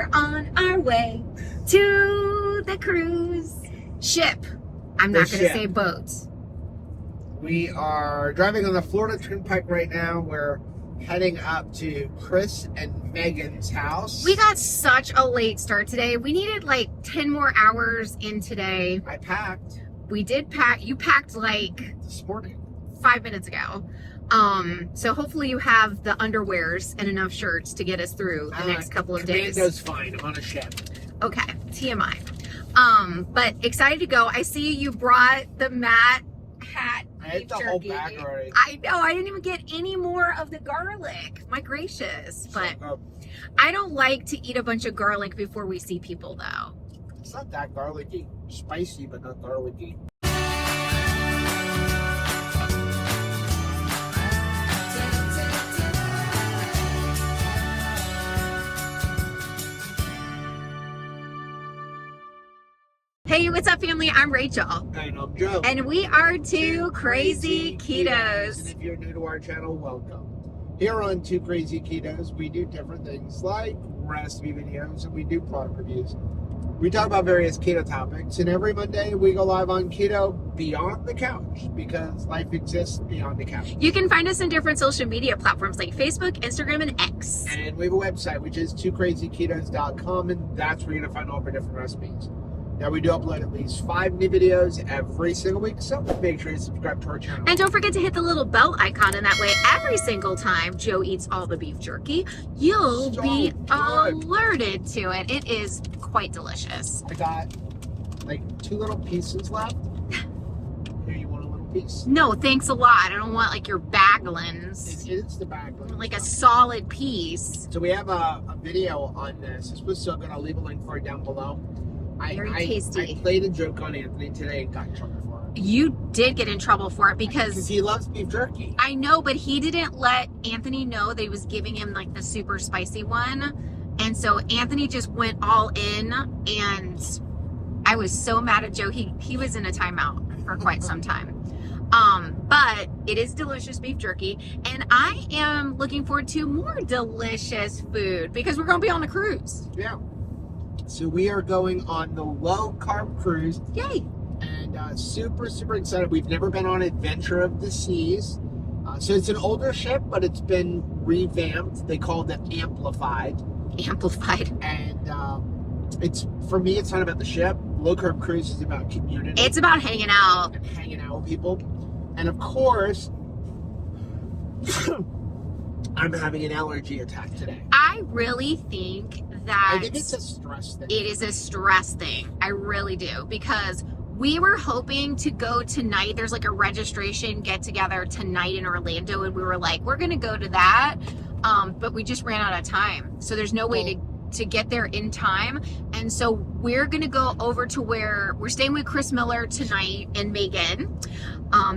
we're on our way to the cruise ship. I'm not going to say boat. We are driving on the Florida Turnpike right now. We're heading up to Chris and Megan's house. We got such a late start today. We needed like 10 more hours in today. I packed. We did pack. You packed like this morning. 5 minutes ago. So hopefully you have the underwears and enough shirts to get us through the next couple of days. Commando's fine. I'm on a ship. Okay, TMI. But excited to go. I see you brought the Matt hat. I ate the whole bag already. I know. I didn't even get any more of the garlic. My gracious. But I don't like to eat a bunch of garlic before we see people, though. It's not that garlicky. Spicy, but not garlicky. Hey, what's up, family? I'm Rachel. And I'm Joe. And we are two Crazy Ketos. And if you're new to our channel, welcome. Here on Two Crazy Ketos, we do different things like recipe videos and we do product reviews. We talk about various keto topics, and every Monday we go live on Keto Beyond the Couch because life exists beyond the couch. You can find us on different social media platforms like Facebook, Instagram, and X. And we have a website, which is twocrazyketos.com, and that's where you're going to find all of our different recipes. Now, we do upload at least 5 new videos every single week, so make sure you subscribe to our channel. And don't forget to hit the little bell icon, and that way every single time Joe eats all the beef jerky, you'll be alerted to it. It is quite delicious. I got like 2 little pieces left. Here, you want a little piece? No, thanks a lot. I don't want like your baglins. It's the baglins. Like a solid piece. So we have a video on this. This was so good. I'll leave a link for it down below. Very tasty. I played a joke on Anthony today and got in trouble for it. You did get in trouble for it because he loves beef jerky. I know, but he didn't let Anthony know that he was giving him like the super spicy one. And so Anthony just went all in, and I was so mad at Joe. He was in a timeout for quite some time. But it is delicious beef jerky, and I am looking forward to more delicious food because we're going to be on the cruise. Yeah. So we are going on the Low Carb Cruise. Yay! And super, super excited. We've never been on Adventure of the Seas. So it's an older ship, but it's been revamped. They called it Amplified. Amplified. And it's, for me, it's not about the ship. Low Carb Cruise is about community. It's about hanging out. And hanging out with people. And of course, I'm having an allergy attack today. I really think that I think it's a stress thing. It is a stress thing. I really do, because we were hoping to go tonight. There's like a registration get together tonight in Orlando, and we were like, we're gonna go to that, but we just ran out of time. So there's no way to get there in time, and so we're gonna go over to where we're staying with Chris Miller tonight and Megan,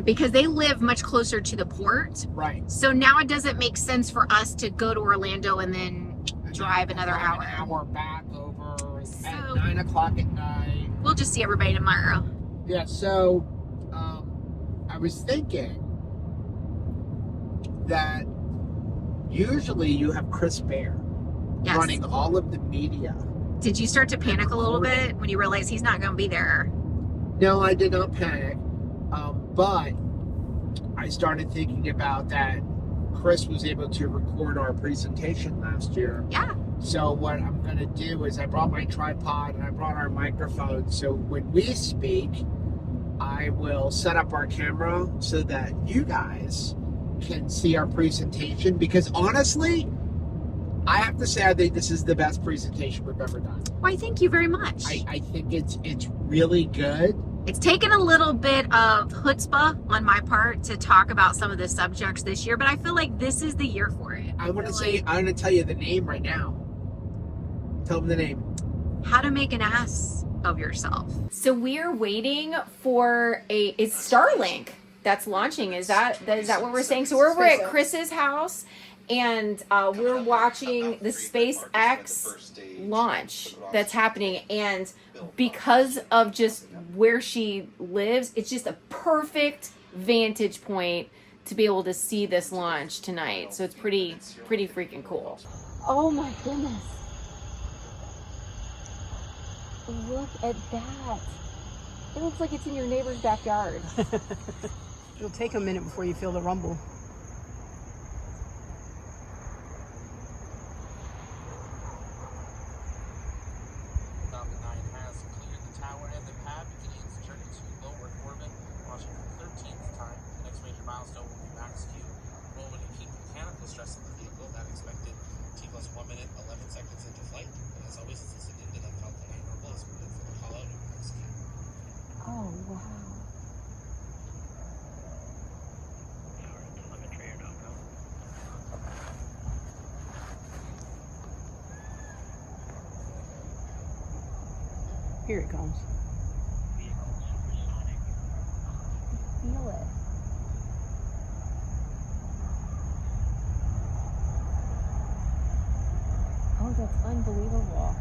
because they live much closer to the port. Right. So now it doesn't make sense for us to go to Orlando and then drive another hour. An hour back over at 9 o'clock at night. We'll just see everybody tomorrow. Yeah, so I was thinking that usually you have Chris Bear running all of the media. Did you start to panic a little bit when you realized he's not going to be there? No, I did not panic. But I started thinking about that Chris was able to record our presentation last year. Yeah. So what I'm going to do is I brought my tripod and I brought our microphone. So when we speak, I will set up our camera so that you guys can see our presentation. Because honestly, I have to say, I think this is the best presentation we've ever done. Why, thank you very much. I think it's really good. It's taken a little bit of chutzpah on my part to talk about some of the subjects this year, but I feel like this is the year for it. I'm going to tell you the name right now. Tell them the name. How to make an ass of yourself. So we're waiting for it's Starlink that's launching. Is that what we're saying? So we're over at Chris's house, and we're watching the SpaceX launch that's happening, and because of just where she lives, it's just a perfect vantage point to be able to see this launch tonight. So it's pretty freaking cool. Oh my goodness. Look at that. It looks like it's in your neighbor's backyard. It'll take a minute before you feel the rumble. Falcon 9 has cleared the tower and the pad, beginning its journey to low Earth orbit, launching for the 13th time. The next major milestone will be max Q, enrollment and keep mechanical stress in the vehicle. That expected T plus 1 minute, 11 seconds into flight. And as always, this is an into that Falcon 9 orbital is moving for the call out of max Q. Oh, wow. Here it comes. Feel it. Oh, that's unbelievable.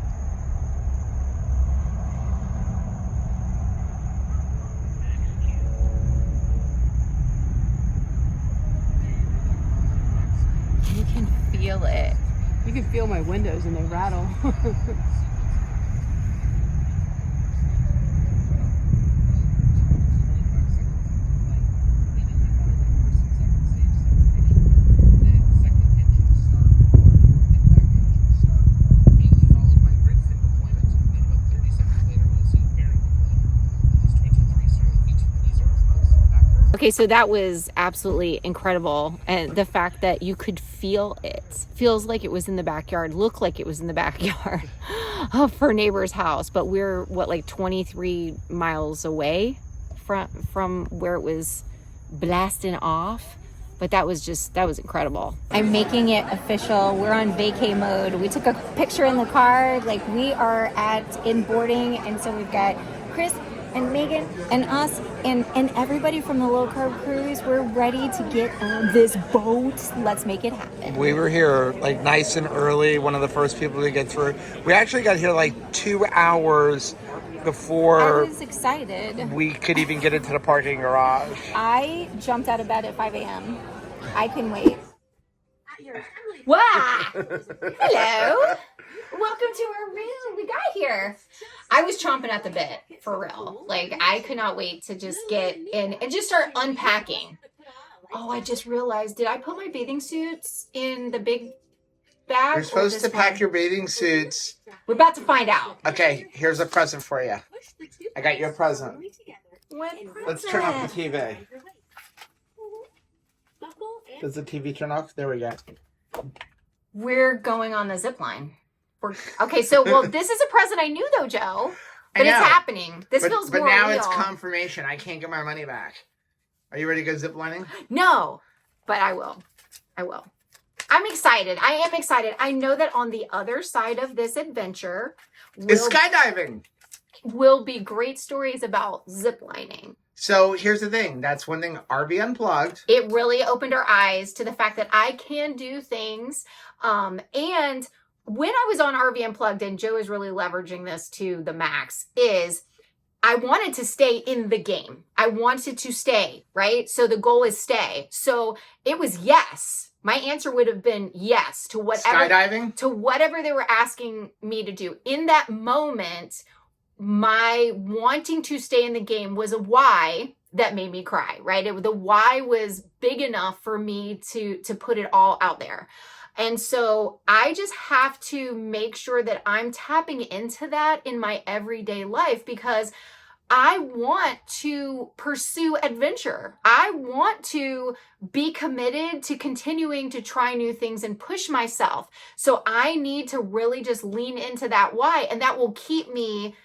You can feel it. You can feel my windows and they rattle. Okay, so that was absolutely incredible. And the fact that you could feel it, feels like it was in the backyard, looked like it was in the backyard of her neighbor's house. But we're, what, like 23 miles away from where it was blasting off. But that was incredible. I'm making it official. We're on vacay mode. We took a picture in the car. Like, we are in boarding. And so we've got Chris and Megan and us and everybody from the Low Carb Cruise. We're ready to get on this boat. Let's make it happen. We were here like nice and early, one of the first people to get through. We actually got here like 2 hours before I was excited. we could even get into the parking garage. I jumped out of bed at 5 a.m. I couldn't wait. Wow! Hello! Welcome to our room. We got here. I was chomping at the bit, for real. Like, I could not wait to just get in and just start unpacking. Oh, I just realized, did I put my bathing suits in the big bag? You're supposed to pack your bathing suits. We're about to find out. Okay, here's a present for you. I got you a present. What present? Let's turn off the TV. Does the TV turn off? There we go. We're going on the zip line. Okay, so, well, this is a present I knew, though, Joe. But it's happening. This feels more real. But now it's confirmation. I can't get my money back. Are you ready to go ziplining? No, but I will. I'm excited. I am excited. I know that on the other side of this adventure is skydiving. Will be great stories about ziplining. So here's the thing. That's one thing. RV Unplugged. It really opened our eyes to the fact that I can do things. And when I was on RV Unplugged, and Joe is really leveraging this to the max, is I wanted to stay in the game. I wanted to stay, right? So the goal is stay. So it was yes. My answer would have been yes to whatever. Skydiving? To whatever they were asking me to do. In that moment, my wanting to stay in the game was a why that made me cry, right? The why was big enough for me to put it all out there. And so I just have to make sure that I'm tapping into that in my everyday life, because I want to pursue adventure. I want to be committed to continuing to try new things and push myself. So I need to really just lean into that why, and that will keep me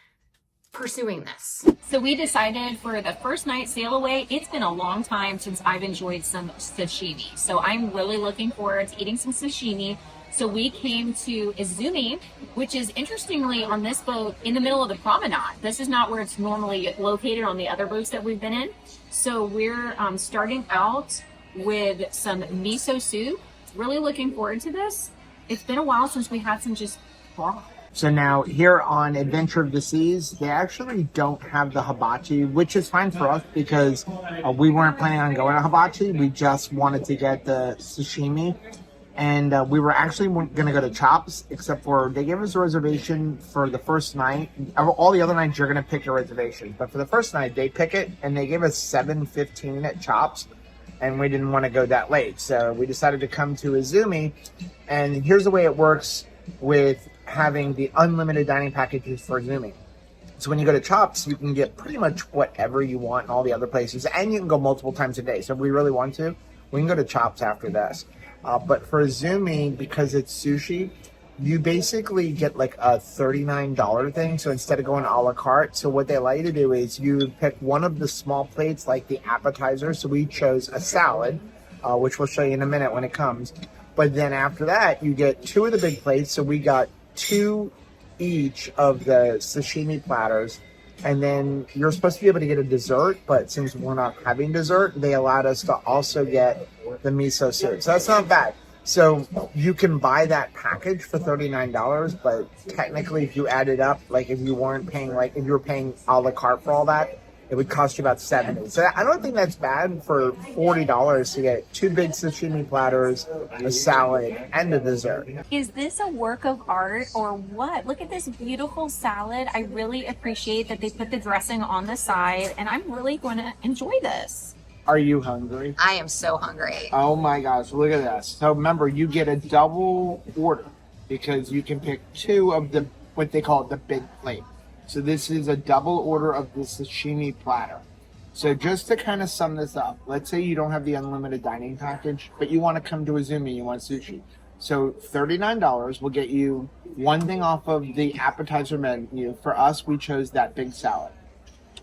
pursuing this. So we decided for the first night sail away, it's been a long time since I've enjoyed some sashimi. So I'm really looking forward to eating some sashimi. So we came to Izumi, which is interestingly on this boat in the middle of the promenade. This is not where it's normally located on the other boats that we've been in. So we're starting out with some miso soup. Really looking forward to this. It's been a while since we had some just broth. So now here on Adventure of the Seas, they actually don't have the hibachi, which is fine for us because we weren't planning on going to hibachi. We just wanted to get the sashimi. And we were actually going to go to Chops, except for they gave us a reservation for the first night. All the other nights, you're going to pick your reservation. But for the first night, they pick it, and they gave us 7:15 at Chops, and we didn't want to go that late. So we decided to come to Izumi, and here's the way it works with having the unlimited dining packages for Izumi. So when you go to Chops, you can get pretty much whatever you want in all the other places, and you can go multiple times a day. So if we really want to, we can go to Chops after this. But for Izumi, because it's sushi, you basically get like a $39 thing. So instead of going a la carte, so what they allow you to do is you pick one of the small plates, like the appetizer. So we chose a salad, which we'll show you in a minute when it comes. But then after that, you get two of the big plates. So we got two each of the sashimi platters. And then you're supposed to be able to get a dessert, but since we're not having dessert, they allowed us to also get the miso soup. So that's not bad. So you can buy that package for $39, but technically if you add it up, like if you were paying a la carte for all that, it would cost you about $70. So I don't think that's bad for $40 to get two big sashimi platters, a salad, and a dessert. Is this a work of art or what? Look at this beautiful salad. I really appreciate that they put the dressing on the side, and I'm really going to enjoy this. Are you hungry? I am so hungry. Oh my gosh, look at this. So remember, you get a double order because you can pick two of the, what they call the big plate. So this is a double order of the sashimi platter. So just to kind of sum this up, let's say you don't have the unlimited dining package, but you want to come to Izumi, you want sushi. So $39 will get you one thing off of the appetizer menu. For us, we chose that big salad.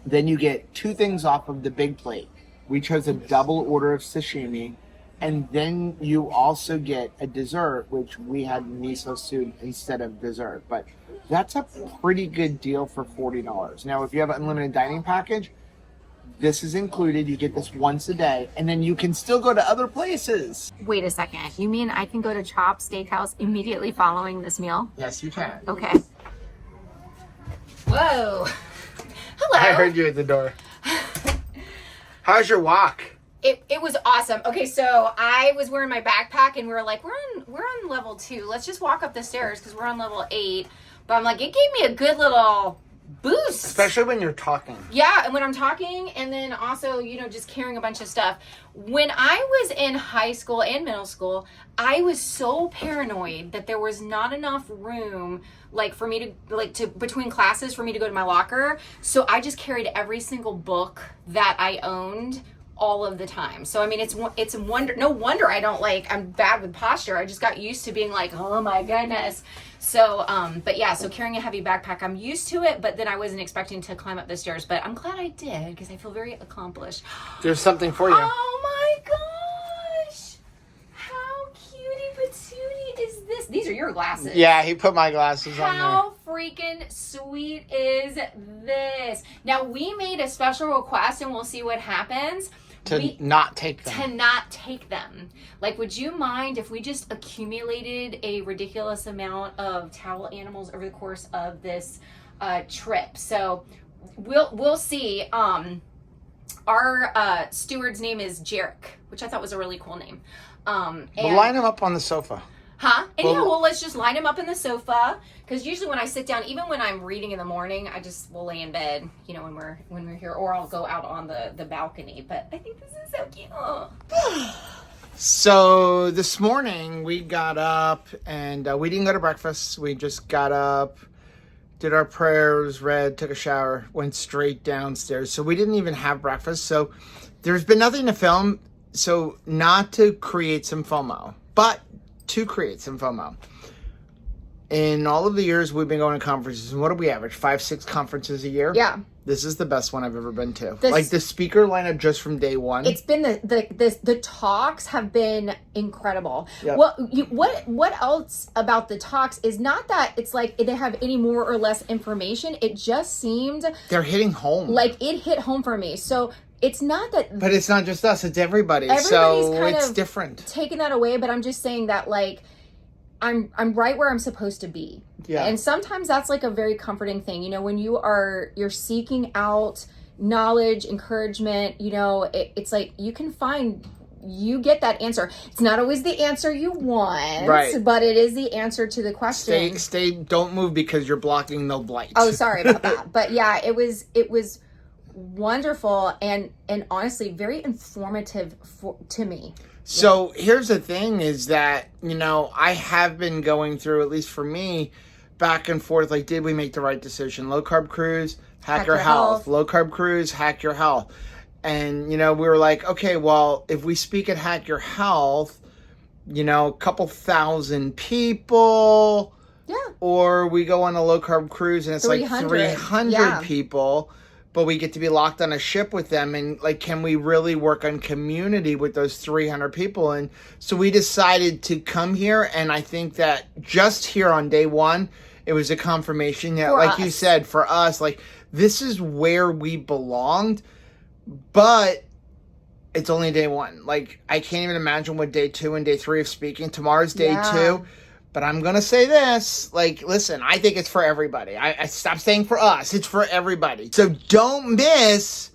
Then you get two things off of the big plate. We chose a double order of sashimi. And then you also get a dessert, which we had miso soup instead of dessert. But that's a pretty good deal for $40. Now, if you have an unlimited dining package, this is included. You get this once a day, and then you can still go to other places. Wait a second. You mean I can go to Chops Steakhouse immediately following this meal? Yes, you can. Okay. Whoa. Hello. I heard you at the door. How's your walk? It was awesome. Okay, so I was wearing my backpack and we were like, we're on level 2. Let's just walk up the stairs because we're on level 8. But I'm like, it gave me a good little boost. Especially when you're talking. Yeah, and when I'm talking, and then also, just carrying a bunch of stuff. When I was in high school and middle school, I was so paranoid that there was not enough room, for me to between classes for me to go to my locker. So I just carried every single book that I owned all of the time. So I mean, it's no wonder I'm bad with posture. I just got used to being like, oh my goodness. So but yeah, so carrying a heavy backpack, I'm used to it, but then I wasn't expecting to climb up the stairs, but I'm glad I did because I feel very accomplished. There's something for you. Oh my gosh, how cutie patootie is this? These are your glasses. Yeah, he put my glasses on there. How freaking sweet is this? Now we made a special request and we'll see what happens. To not take them. Would you mind if we just accumulated a ridiculous amount of towel animals over the course of this trip? So we'll see. Our steward's name is Jarek, which I thought was a really cool name. We'll line him up on the sofa. Huh? And let's just line him up in the sofa. Because usually when I sit down, even when I'm reading in the morning, I just will lay in bed, when we're here, or I'll go out on the balcony. But I think this is so cute. So this morning we got up and we didn't go to breakfast. We just got up, did our prayers, read, took a shower, went straight downstairs. So we didn't even have breakfast. So there's been nothing to film. So not to create some FOMO, but to create some FOMO. In all of the years we've been going to conferences, and what do we average? 5-6 conferences a year? Yeah. This is the best one I've ever been to. The speaker lineup just from day one. It's been the talks have been incredible. Yep. Well, what else about the talks is not that it's like they have any more or less information. It just seemed they're hitting home. Like it hit home for me. So it's not that. But it's not just us. It's everybody. Everybody's so kind it's of different. Taking that away, but I'm just saying that I'm right where I'm supposed to be. Yeah. And sometimes that's a very comforting thing. When you're seeking out knowledge, encouragement, it's like you can find you get that answer. It's not always the answer you want, right, but it is the answer to the question. Stay, don't move because you're blocking the light. Oh, sorry about that. But yeah, it was wonderful and honestly very informative to me. So here's the thing is that, you know, I have been going through, at least for me, back and forth, like, did we make the right decision? Low Carb Cruise, hack your health. Low Carb Cruise, hack your health. And, you know, we were like, okay, well, if we speak at Hack Your Health, you know, a couple thousand people. Yeah. Or we go on a Low Carb Cruise and it's 300. Like 300 people, but we get to be locked on a ship with them. And, like, can we really work on community with those 300 people? And so we decided to come here. And I think that just here on day one, it was a confirmation that, like you said, for us, like, this is where we belonged. But it's only day one. Like, I can't even imagine what day 2 and day 3 of speaking. Tomorrow's day 2. But I'm going to say this. Like, listen, I think it's for everybody. I stop saying for us. It's for everybody. So don't miss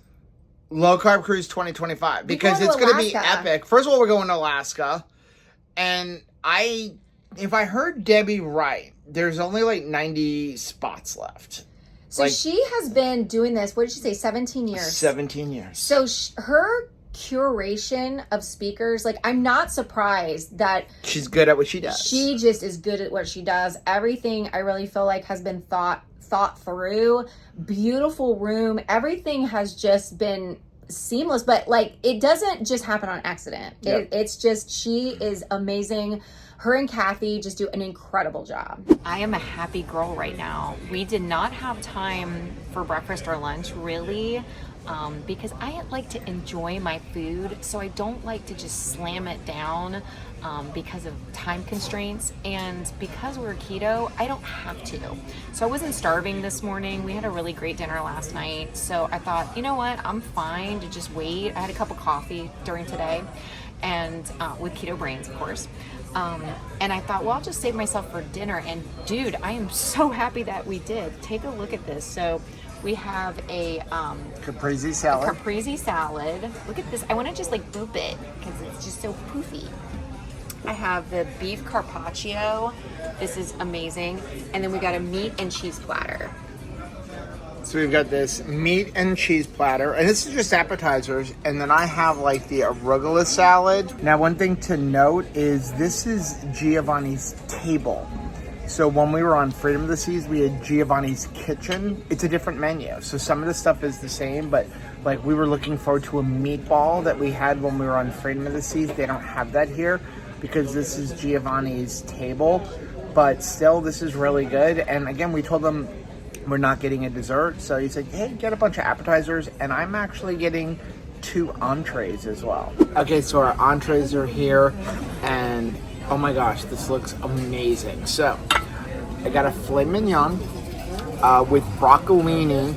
Low Carb Cruise 2025. Because it's going to be epic. First of all, we're going to Alaska. And if I heard Debbie right, there's only like 90 spots left. So like, she has been doing this, what did she say, 17 years? 17 years. So her curation of speakers, like, I'm not surprised that she's good at what she does. She just is good at what she does. Everything I really feel like has been thought through. Beautiful room. Everything has just been seamless, but like, it doesn't just happen on accident. Yep. It's just, she is amazing. Her and Kathy just do an incredible job. I am a happy girl right now. We did not have time for breakfast or lunch, really, because I like to enjoy my food, so I don't like to just slam it down because of time constraints. And because we're keto, I don't have to. So I wasn't starving this morning. We had a really great dinner last night. So I thought, you know what, I'm fine to just wait. I had a cup of coffee during today, and with keto brains, of course. And I thought, well, I'll just save myself for dinner. And dude, I am so happy that we did. Take a look at this. So we have a caprese salad. Caprese salad. Look at this. I want to just like boop it because it's just so poofy. I have the beef carpaccio. This is amazing. And then we got a meat and cheese platter. So we've got this meat and cheese platter, and this is just appetizers, and then I have like the arugula salad. Now, one thing to note is this is Giovanni's table. So when we were on Freedom of the Seas, we had Giovanni's kitchen. It's a different menu. So some of the stuff is the same, but like we were looking forward to a meatball that we had when we were on Freedom of the Seas. They don't have that here because this is Giovanni's table, but still this is really good. And again, we told them we're not getting a dessert. So he said, hey, get a bunch of appetizers. And I'm actually getting 2 entrees as well. Okay, so our entrees are here. And oh my gosh, this looks amazing. So I got a filet mignon with broccolini.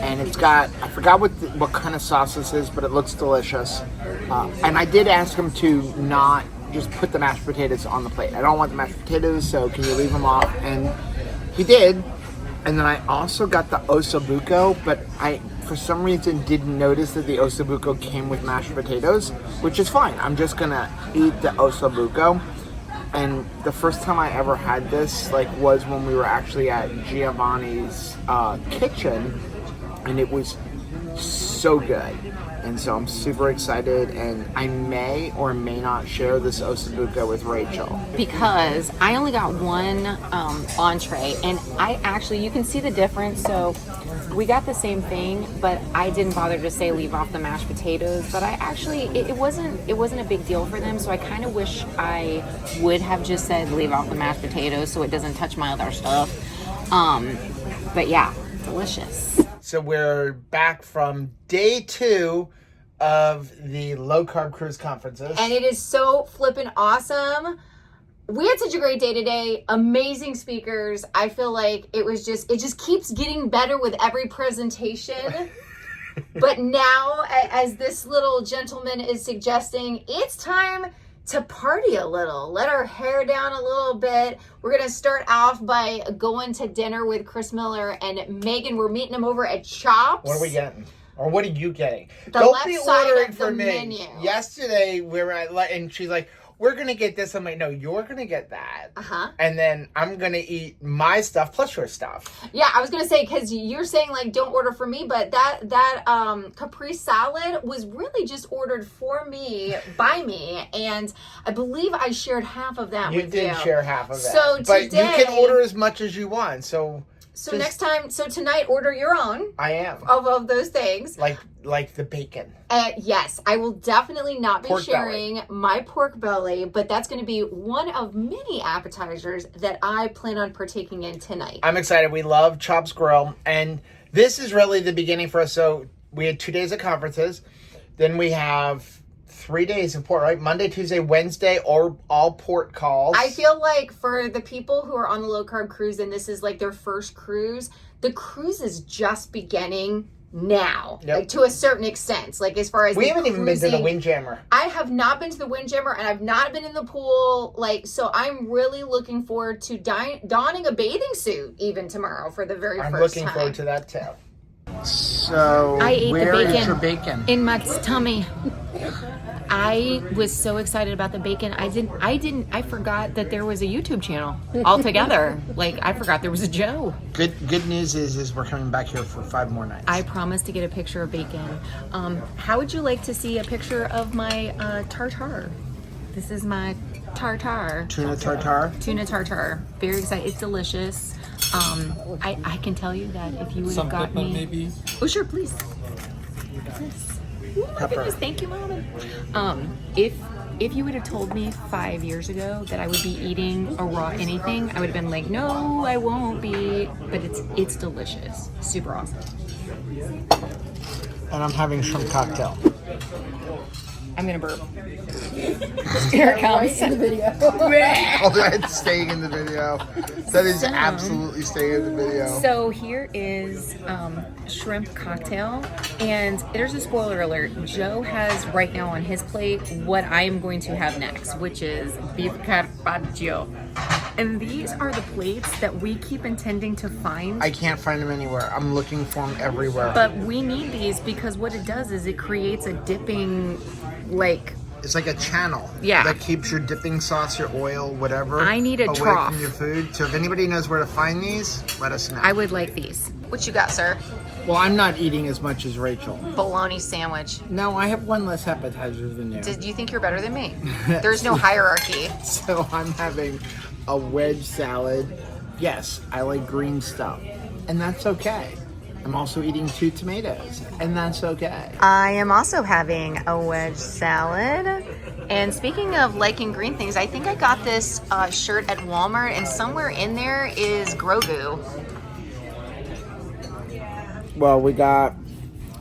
And it's got, I forgot what kind of sauce this is, but it looks delicious. And I did ask him to not just put the mashed potatoes on the plate. I don't want the mashed potatoes, so can you leave them off? And he did. And then I also got the ossobuco, but I, for some reason, didn't notice that the ossobuco came with mashed potatoes, which is fine. I'm just gonna eat the ossobuco. And the first time I ever had this, like, was when we were actually at Giovanni's kitchen, and it was so good. And so I'm super excited, and I may or may not share this ossobuco with Rachel. Because I only got one entree, and I actually, you can see the difference. So we got the same thing, but I didn't bother to say leave off the mashed potatoes. But I actually, it wasn't a big deal for them. So I kind of wish I would have just said leave off the mashed potatoes so it doesn't touch my other stuff. But yeah, delicious. So we're back from day 2 of the Low Carb Cruise conferences. And it is so flippin' awesome. We had such a great day today. Amazing speakers. I feel like it just keeps getting better with every presentation. But now, as this little gentleman is suggesting, it's time to party a little. Let our hair down a little bit. We're going to start off by going to dinner with Chris Miller and Megan. We're meeting them over at Chops. What are we getting? Or what are you getting? The Don't left be side ordering of the for me. menu. Yesterday, we were at, and she's like, we're going to get this. I'm like, no, you're going to get that. Uh-huh. And then I'm going to eat my stuff plus your stuff. Yeah, I was going to say, because you're saying, like, don't order for me, but that Capri salad was really just ordered for me, by me, and I believe I shared half of that with you. You did share half of it. So but today, you can order as much as you want, so next time, tonight, order your own. I am. Of those things. Like the bacon. Yes, I will definitely not be Pork sharing belly. my pork belly, but that's going to be one of many appetizers that I plan on partaking in tonight. I'm excited. We love Chops Grill, and this is really the beginning for us. So we had 2 days of conferences, then we have 3 days of port, right? Monday, Tuesday, Wednesday, or all port calls. I feel like for the people who are on the Low Carb Cruise and this is like their first cruise, the cruise is just beginning now, yep. like to a certain extent. Like as far as we haven't even been to the Windjammer. I have not been to the Windjammer, and I've not been in the pool. Like, so I'm really looking forward to donning a bathing suit even tomorrow for the very first time. I'm looking forward to that too. So I ate where the bacon is your bacon? in my tummy. I was so excited about the bacon. I forgot that there was a YouTube channel altogether. Like, I forgot there was a Joe. Good news is we're coming back here for 5 more nights. I promised to get a picture of bacon. How would you like to see a picture of my tartare? This is my tartare. Tuna tartare? Tuna tartare. Very excited. It's delicious. I can tell you that if you would have got me... maybe? Oh, sure, please. Yes. Oh my Pepper. goodness, thank you, Mama. If you would have told me 5 years ago that I would be eating a raw anything, I would have been like, no, I won't be. But it's delicious. Super awesome. And I'm having shrimp cocktail. I'm gonna burp. Here it comes. In the video. Oh, that's staying in the video. That is absolutely staying in the video. So here is shrimp cocktail, and there's a spoiler alert. Joe has right now on his plate what I am going to have next, which is beef carpaccio. And these are the plates that we keep intending to find. I can't find them anywhere. I'm looking for them everywhere. But we need these because what it does is it creates a dipping, like... It's like a channel. Yeah. That keeps your dipping sauce, your oil, whatever. I need a away trough. from your food. So if anybody knows where to find these, let us know. I would like these. What you got, sir? Well, I'm not eating as much as Rachel. Bologna sandwich. No, I have one less appetizer than you. Did you think you're better than me? There's no hierarchy. So I'm having a wedge salad. Yes, I like green stuff. And that's okay. I'm also eating 2 tomatoes. And that's okay. I am also having a wedge salad. And speaking of liking green things, I think I got this shirt at Walmart, and somewhere in there is Grogu. Well, we got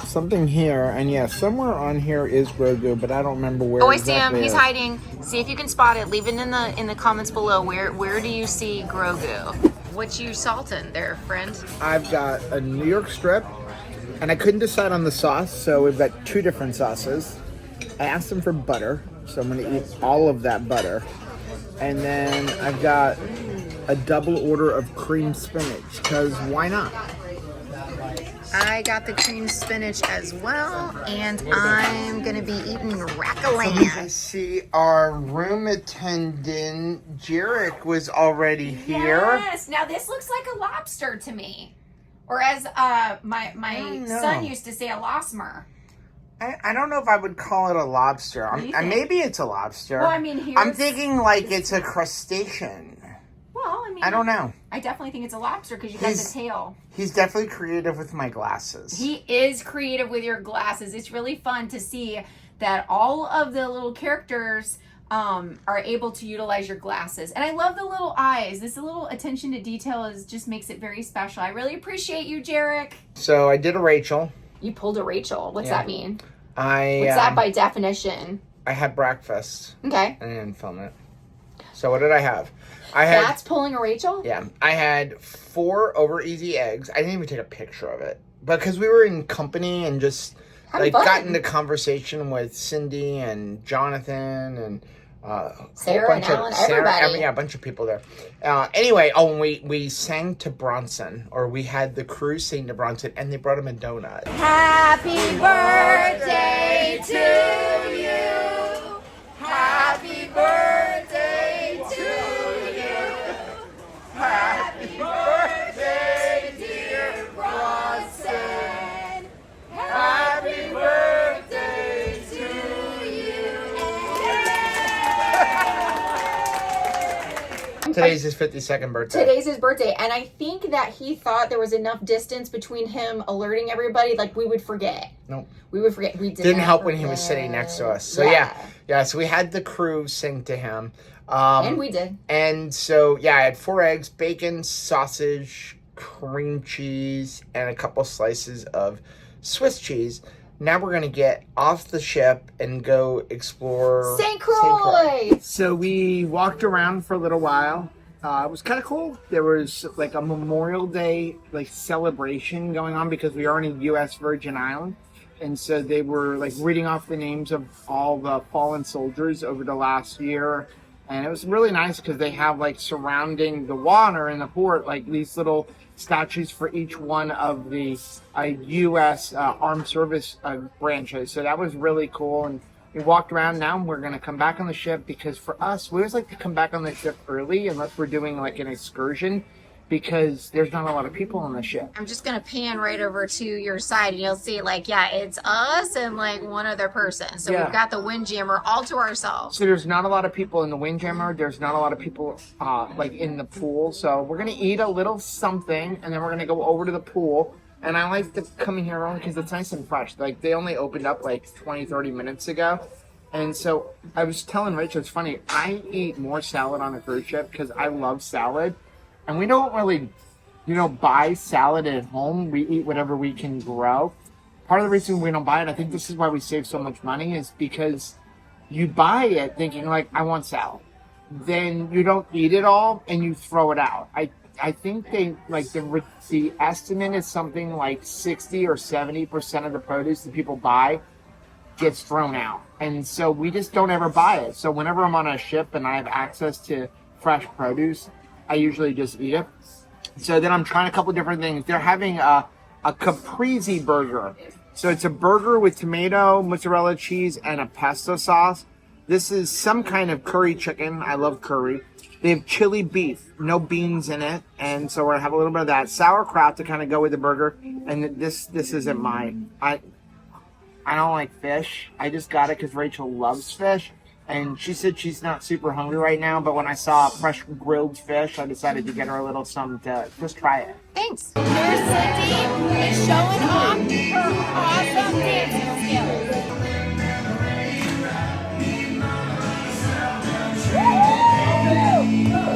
something here, and yes, somewhere on here is Grogu, but I don't remember where. Oh, I see him. exactly He's it is. hiding. See if you can spot it. Leave it in the comments below. Where do you see Grogu? What you salting there, friend? I've got a New York strip, and I couldn't decide on the sauce, so we've got 2 different sauces. I asked them for butter, so I'm going to eat all of that butter. And then I've got a double order of cream spinach, because why not? I got the cream spinach as well, and I'm gonna be eating rack-a-lamb. I see our room attendant, Jarek, was already here. Yes. Now this looks like a lobster to me, or as my know. son used to say, a lobster. I don't know if I would call it a lobster. What do you think? Maybe it's a lobster. Well, I mean, here's... I'm thinking like it's a crustacean. Well, I mean, I don't know. I definitely think it's a lobster because you got the tail. He's definitely creative with my glasses. He is creative with your glasses. It's really fun to see that all of the little characters are able to utilize your glasses. And I love the little eyes. This little attention to detail just makes it very special. I really appreciate you, Jarek. So I did a Rachel. You pulled a Rachel. What's that mean? What's that by definition? I had breakfast. Okay. I didn't film it. So what did I have? That's pulling a Rachel? Yeah. I had 4 over easy eggs. I didn't even take a picture of it. But because we were in company and just got into conversation with Cindy and Jonathan and Sarah and Alan, everybody. A bunch of people there. Anyway, and we sang to Bronson, or we had the crew sing to Bronson, and they brought him a donut. Happy birthday to you. Happy birthday to you. Happy birthday, dear Bronson. Happy birthday to you. Today's his 52nd birthday. Today's his birthday, and I think that he thought there was enough distance between him alerting everybody, like we would forget. Nope. We would forget. We didn't help when he was sitting next to us. So yeah. So we had the crew sing to him, and we did. And so I had 4 eggs, bacon, sausage, cream cheese, and a couple slices of Swiss cheese. Now we're gonna get off the ship and go explore St. Croix. So we walked around for a little while. It was kind of cool. There was like a Memorial Day like celebration going on because we are in a U.S. Virgin Island, and so they were like reading off the names of all the fallen soldiers over the last year, and it was really nice because they have like surrounding the water in the port like these little statues for each one of the U.S. Armed Service branches. So that was really cool. And we walked around. Now we're going to come back on the ship because for us, we always like to come back on the ship early unless we're doing like an excursion because there's not a lot of people on the ship. I'm just going to pan right over to your side and you'll see like, it's us and like one other person. So we've got the Windjammer all to ourselves. So there's not a lot of people in the Windjammer. There's not a lot of people like in the pool. So we're going to eat a little something and then we're going to go over to the pool. And I like to come in here early because it's nice and fresh. Like they only opened up like 20-30 minutes ago. And so I was telling Rachel, it's funny, I eat more salad on a cruise ship because I love salad. And we don't really, buy salad at home. We eat whatever we can grow. Part of the reason we don't buy it, I think this is why we save so much money, is because you buy it thinking like, I want salad. Then you don't eat it all and you throw it out. I think they like the estimate is something like 60 or 70% of the produce that people buy gets thrown out. And so we just don't ever buy it. So whenever I'm on a ship and I have access to fresh produce, I usually just eat it. So then I'm trying a couple different things. They're having a caprese burger. So it's a burger with tomato, mozzarella cheese, and a pesto sauce. This is some kind of curry chicken. I love curry. They have chili beef, no beans in it. And so we're going to have a little bit of that. Sauerkraut to kind of go with the burger. And this isn't mine. I don't like fish. I just got it because Rachel loves fish. And she said she's not super hungry right now, but when I saw fresh grilled fish, I decided to get her a little something to just try it. Thanks. Here's Cindy is showing off her awesome dancing skills.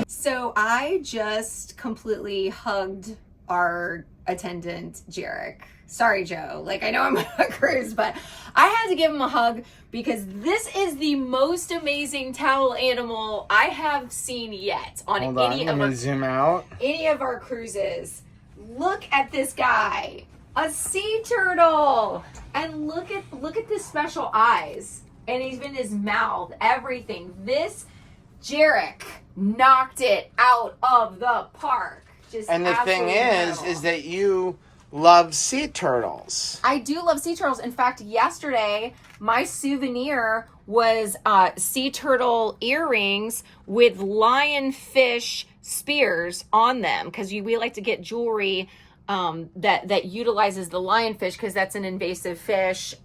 So I just completely hugged our attendant, Jarek. Sorry, Joe. Like, I know I'm on a cruise, but I had to give him a hug because this is the most amazing towel animal I have seen yet on zoom out. Any of our cruises. Look at this guy, a sea turtle, and look at this special eyes, and he's in his mouth, everything. This Jarek knocked it out of the park. And the thing is that you love sea turtles. I do love sea turtles. In fact, yesterday, my souvenir was sea turtle earrings with lionfish spears on them because we like to get jewelry that utilizes the lionfish because that's an invasive fish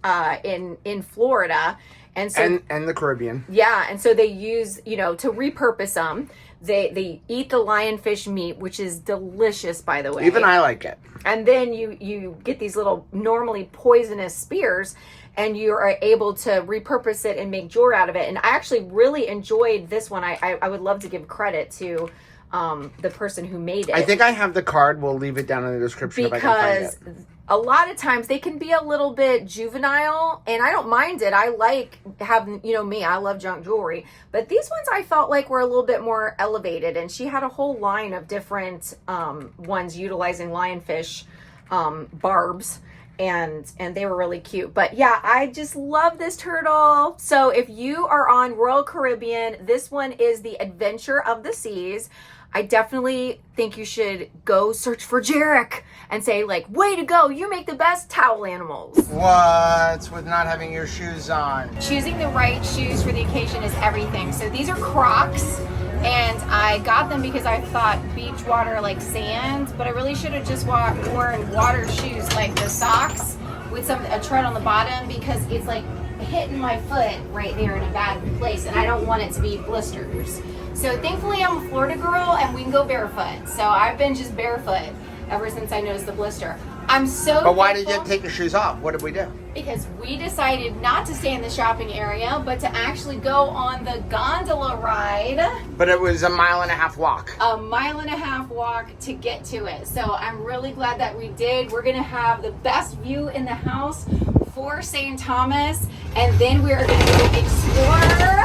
in Florida. And so and the Caribbean. Yeah, and so they use, to repurpose them. They eat the lionfish meat, which is delicious, by the way. Even I like it. And then you get these little normally poisonous spears, and you are able to repurpose it and make jewelry out of it. And I actually really enjoyed this one. I would love to give credit to the person who made it. I think I have the card. We'll leave it down in the description if I can find it. A lot of times they can be a little bit juvenile, and I don't mind it. I like having, me, I love junk jewelry. But these ones I felt like were a little bit more elevated, and she had a whole line of different ones utilizing lionfish barbs. and they were really cute. But yeah, I just love this turtle. So if you are on Royal Caribbean, this one is the Adventure of the Seas. I definitely think you should go search for Jarek and say like, way to go, you make the best towel animals. What's with not having your shoes on? Choosing the right shoes for the occasion is everything. So these are Crocs, and I got them because I thought beach water like sand, but I really should have just worn water shoes like the socks with a tread on the bottom, because it's like hitting my foot right there in a bad place, and I don't want it to be blisters. So thankfully I'm a Florida girl and we can go barefoot. So I've been just barefoot ever since I noticed the blister. I'm so But why did you take your shoes off? What did we do? Because we decided not to stay in the shopping area, but to actually go on the gondola ride. But it was a 1.5 mile walk. A 1.5 mile walk to get to it. So I'm really glad that we did. We're gonna have the best view in the house for St. Thomas, and then we're gonna go explore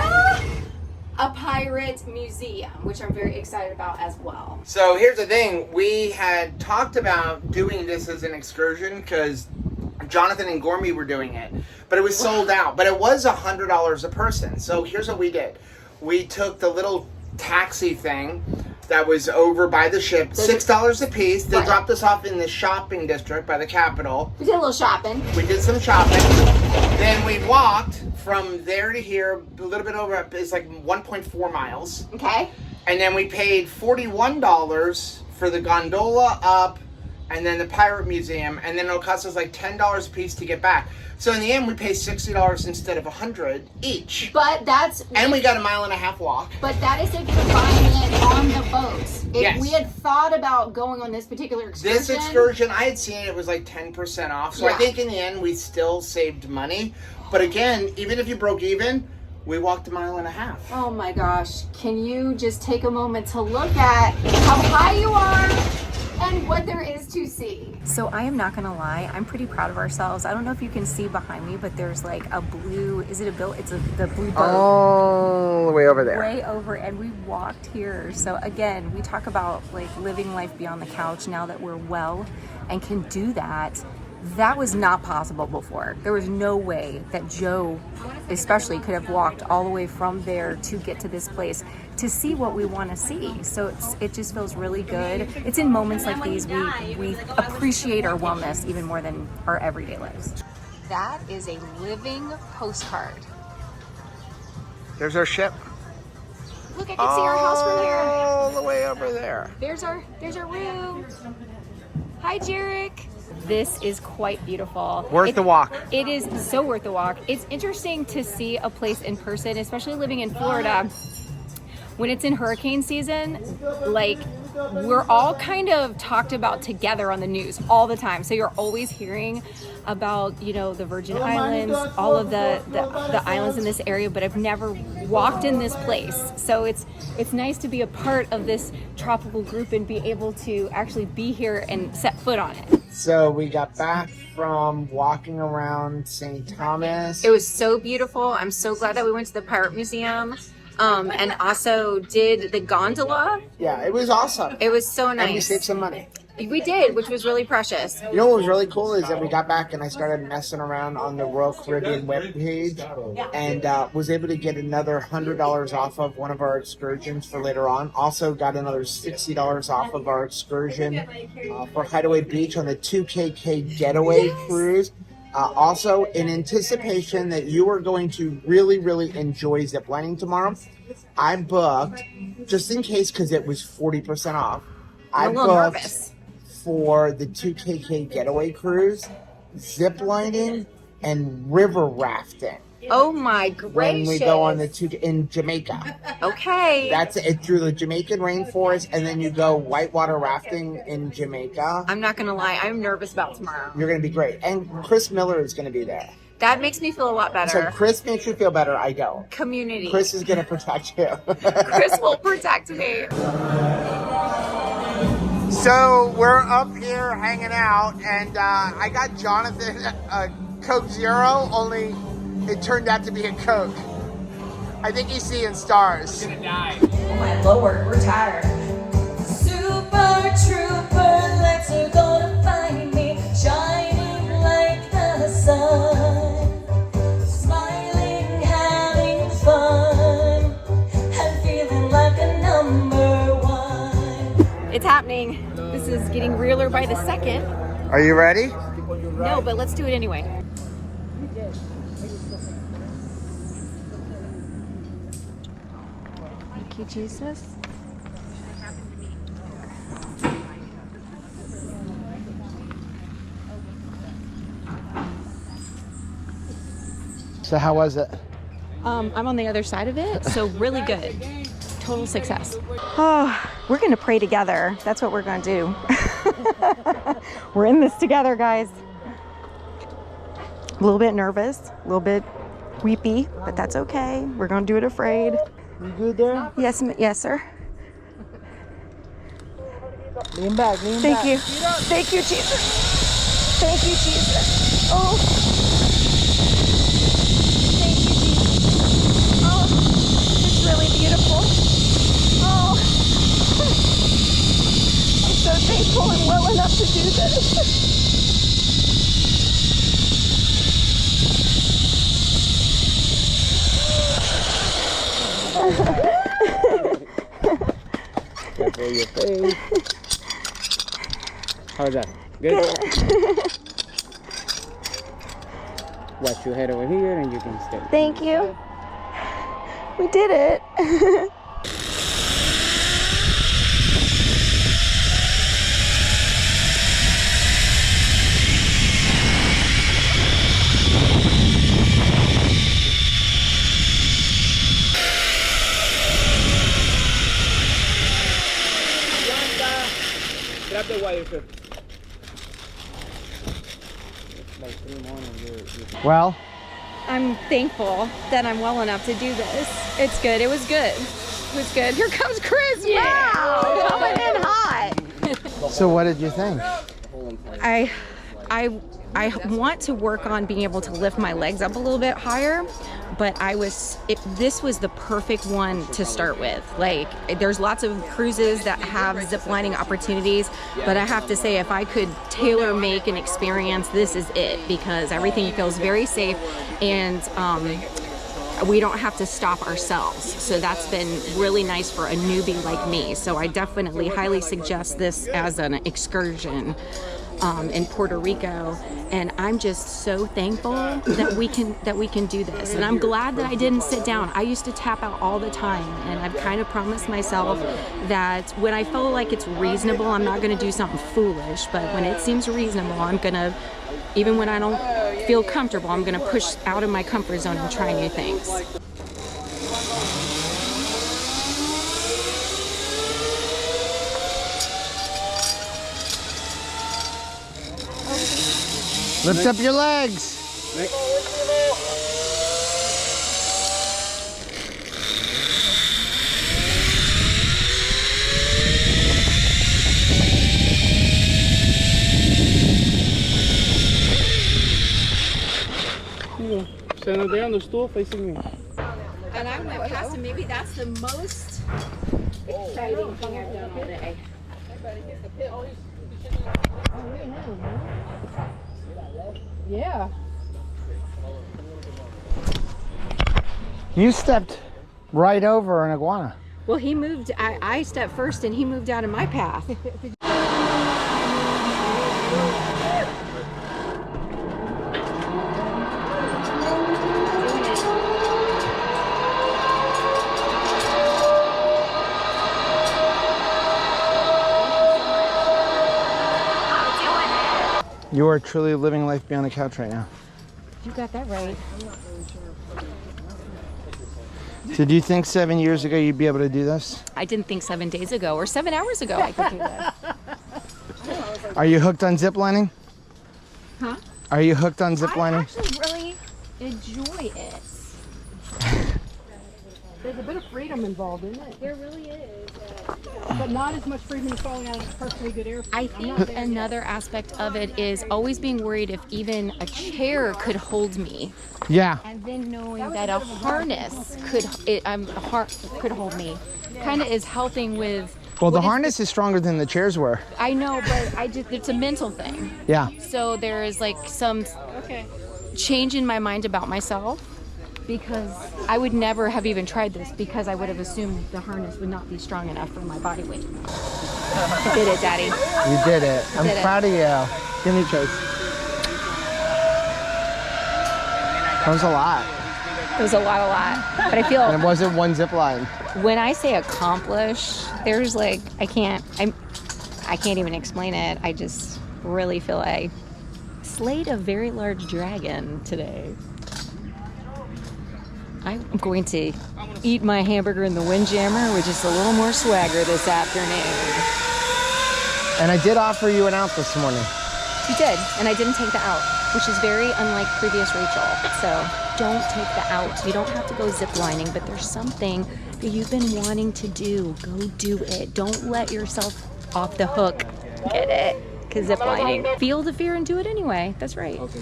a pirate museum, which I'm very excited about as well. So here's the thing. We had talked about doing this as an excursion because Jonathan and Gormy were doing it, but it was sold out. But it was $100 a person. So here's what we did. We took the little taxi thing that was over by the ship, $6 a piece. They dropped us off in the shopping district by the Capitol. We did a little shopping. We did some shopping. Then we walked from there to here, a little bit over, it's like 1.4 miles. Okay. And then we paid $41 for the gondola up, and then the pirate museum, and then it'll cost us like $10 a piece to get back. So in the end, we pay $60 instead of $100 each. But that's... And we got a 1.5 mile walk. But that is if you're buying it on the boat. If Yes. we had thought about going on this particular excursion... This excursion, I had seen it was like 10% off. So I think in the end, we still saved money. But again, even if you broke even, we walked 1.5 miles. Oh my gosh. Can you just take a moment to look at how high you are and what there is to see? So I am not gonna lie, I'm pretty proud of ourselves. I don't know if you can see behind me, but there's like a blue, is it a bill? It's the blue boat. All the way over there. Way over, and we walked here. So again, we talk about like living life beyond the couch now that we're well and can do that. That was not possible before. There was no way that Joe especially could have walked all the way from there to get to this place to see what we want to see. So it just feels really good. It's in moments like these we appreciate our wellness even more than our everyday lives. That is a living postcard. There's our ship. Look, I can see our house from here. All the way over there. There's our room. Hi, Jarek. This is quite beautiful. Worth the walk. It is so worth the walk. It's interesting to see a place in person, especially living in Florida. When it's in hurricane season, like we're all kind of talked about together on the news all the time. So you're always hearing about, you know, the Virgin Islands, all of the islands in this area, but I've never walked in this place. So it's nice to be a part of this tropical group and be able to actually be here and set foot on it. So we got back from walking around St. Thomas. It was so beautiful. I'm so glad that we went to the Pirate Museum. And also did the gondola. Yeah, it was awesome. It was so nice. And we saved some money. We did, which was really precious. You know what was really cool is that we got back and I started messing around on the Royal Caribbean webpage and was able to get another $100 off of one of our excursions for later on. Also got another $60 off of our excursion for Hideaway Beach on the 2KK Getaway Cruise. Also, in anticipation that you are going to really, really enjoy ziplining tomorrow, I booked, just in case because it was 40% off, I booked for the 2KK Getaway Cruise, ziplining, and river rafting. Oh my gracious. When we go on the in Jamaica. Okay. That's it, through the Jamaican rainforest, and then you go whitewater rafting in Jamaica. I'm not going to lie, I'm nervous about tomorrow. You're going to be great. And Chris Miller is going to be there. That makes me feel a lot better. So Chris makes you feel better, I don't. Community. Chris is going to protect you. Chris will protect me. So we're up here hanging out, and I got Jonathan a Coke Zero, only it turned out to be a Coke. I think he's seeing stars. I'm gonna die. Oh my Lord, we're tired. Super Trooper, let's go to find me, shining light. getting realer by the second. Are you ready? No, but let's do it anyway. Thank you, Jesus. So how was it? I'm on the other side of it, so really good. Total success. Oh, we're gonna pray together. That's what we're gonna do. We're in this together, guys. A little bit nervous, a little bit weepy, but that's okay. We're gonna do it afraid. You good there? Yes, yes, sir. Lean back, lean Thank back. you. Thank you, Jesus. Thank you, Jesus. Oh. Thank you, Jesus. Oh, it's really beautiful. Oh. I'm so thankful and well enough to do this. Careful your face. How's that? Good? Watch your head over here and you can stay. Thank you. We did it. Grab the wire, sir. Like 3 more and you're Well, I'm thankful that I'm well enough to do this. It's good. It was good. It was good. Here comes Chris. Yeah. Wow. Coming in hot. so what did you think? I want to work on being able to lift my legs up a little bit higher, but this was the perfect one to start with. Like, there's lots of cruises that have zip lining opportunities, but I have to say, if I could tailor make an experience, this is it, because everything feels very safe, and we don't have to stop ourselves. So that's been really nice for a newbie like me. So I definitely highly suggest this as an excursion in Puerto Rico, and I'm just so thankful that we can do this. And I'm glad that I didn't sit down. I used to tap out all the time, and I've kind of promised myself that when I feel like it's reasonable, I'm not going to do something foolish. But when it seems reasonable, I'm gonna, even when I don't feel comfortable, I'm gonna push out of my comfort zone and try new things. Lift up your legs. Cool. Stand there on the stool facing me. And I went past him. Maybe that's the most exciting thing I've done all day. Yeah. You stepped right over an iguana. Well, he moved. I stepped first, and he moved out of my path. You are truly living life beyond the couch right now. You got that right. Did you think 7 years ago you'd be able to do this? I didn't think 7 days ago or 7 hours ago I could do that. Are you hooked on zip lining? Huh? Are you hooked on zip I lining? actually really enjoy it. There's a bit of freedom involved, isn't it? There really is. But not as much freedom as falling out of perfectly good air. I think another aspect of it is always being worried if even a chair could hold me, Yeah. and then knowing that a harness could hold me, kind of is helping with. Well, the what is harness is stronger than the chairs were. I know, but it's a mental thing. Yeah. So there is like some change in my mind about myself, because I would never have even tried this, because I would have assumed the harness would not be strong enough for my body weight. I did it, Daddy. You did it. I'm proud of you. Give me a choice. That was a lot. It was a lot. But I feel... And it wasn't one zip line. When I say accomplish, there's like, I can't even explain it. I just really feel I slayed a very large dragon today. I'm going to eat my hamburger in the Windjammer with just a little more swagger this afternoon. And I did offer you an out this morning. You did, and I didn't take the out, which is very unlike previous Rachel. So don't take the out. You don't have to go zip lining, but there's something that you've been wanting to do. Go do it. Don't let yourself off the hook. Get it? Because zip lining. Feel the fear and do it anyway. That's right. Okay.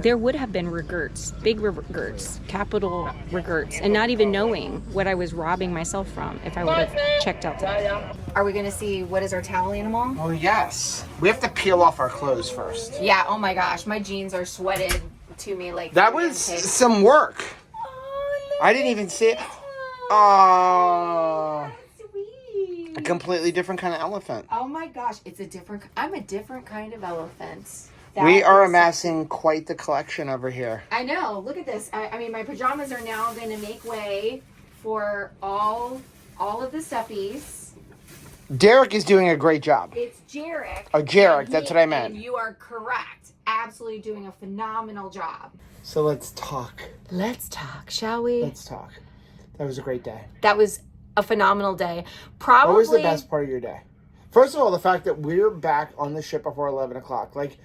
There would have been regrets, big regrets, capital regrets, and not even knowing what I was robbing myself from if I would have checked out today. Are we going to see what is our towel animal? Oh, yes. We have to peel off our clothes first. Yeah, oh my gosh. My jeans are sweated to me like... That was some work. Oh, I didn't even see it. Oh. A completely different kind of elephant. Oh my gosh, I'm a different kind of elephant. We are amassing quite the collection over here. I know, look at this. I mean, my pajamas are now going to make way for all of the stuffies. Derek is doing a great job. It's Jarek. Oh, Jarek, that's what I meant. And you are correct. Absolutely doing a phenomenal job. So let's talk. Let's talk, shall we? Let's talk. That was a great day. That was a phenomenal day. Probably. What was the best part of your day? First of all, the fact that we're back on the ship before 11 o'clock. Like,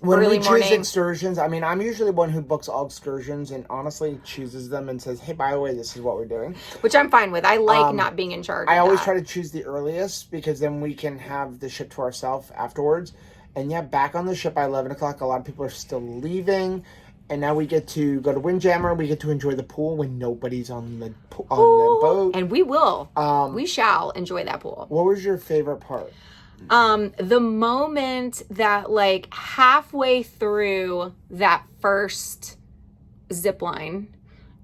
when early we morning. choose excursions, I mean, I'm usually one who books all excursions and honestly chooses them and says, hey, by the way, this is what we're doing. Which I'm fine with. I like not being in charge. I always try to choose the earliest because then we can have the ship to ourselves afterwards. And yeah, back on the ship by 11 o'clock, a lot of people are still leaving. And now we get to go to Windjammer. We get to enjoy the pool when nobody's on the boat. And we will. We shall enjoy that pool. What was your favorite part? The moment that like halfway through that first zip line,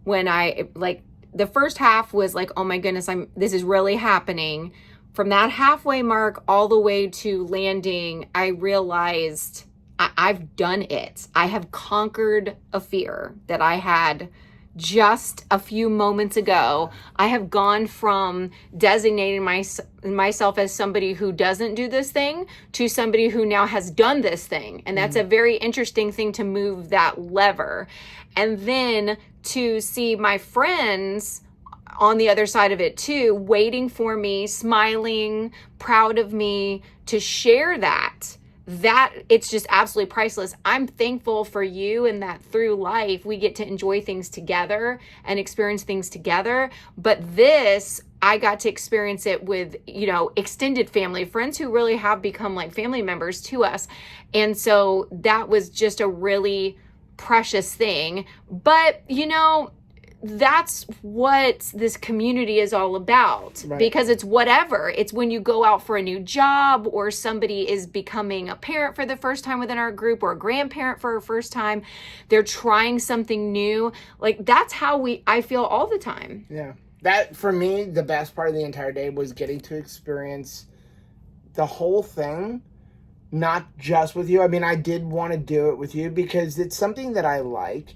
when I like the first half was like, oh my goodness, this is really happening. From that halfway mark all the way to landing, I realized I've done it. I have conquered a fear that I had just a few moments ago. I have gone from designating myself as somebody who doesn't do this thing to somebody who now has done this thing. And that's a very interesting thing to move that lever. And then to see my friends on the other side of it too, waiting for me, smiling, proud of me to share that it's just absolutely priceless. I'm thankful for you and that through life we get to enjoy things together and experience things together. But this, I got to experience it with, extended family, friends who really have become like family members to us. And so that was just a really precious thing. But, that's what this community is all about, right? Because it's whatever. It's when you go out for a new job or somebody is becoming a parent for the first time within our group or a grandparent for a first time, they're trying something new. Like that's how I feel all the time. Yeah. That for me, the best part of the entire day was getting to experience the whole thing, not just with you. I mean, I did want to do it with you because it's something that I like,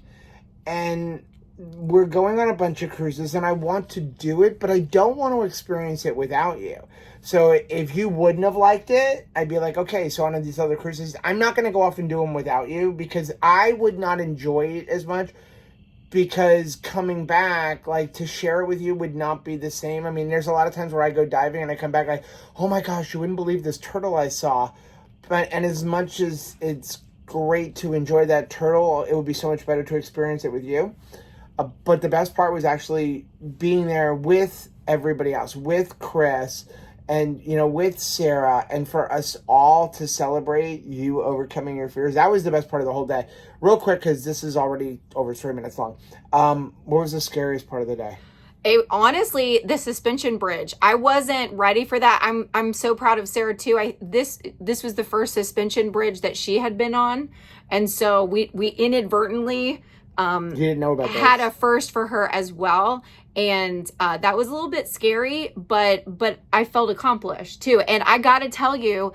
and we're going on a bunch of cruises and I want to do it, but I don't want to experience it without you. So if you wouldn't have liked it, I'd be like, okay, so on these other cruises, I'm not going to go off and do them without you because I would not enjoy it as much, because coming back, like to share it with you would not be the same. I mean, there's a lot of times where I go diving and I come back like, oh my gosh, you wouldn't believe this turtle I saw. And as much as it's great to enjoy that turtle, it would be so much better to experience it with you. But the best part was actually being there with everybody else, with Chris and, with Sarah, and for us all to celebrate you overcoming your fears. That was the best part of the whole day. Real quick, because this is already over 3 minutes long. What was the scariest part of the day? Honestly, the suspension bridge. I wasn't ready for that. I'm so proud of Sarah too. This was the first suspension bridge that she had been on. And so we inadvertently You didn't know about had those. a first for her as well. And that was a little bit scary, but I felt accomplished too. And I got to tell you,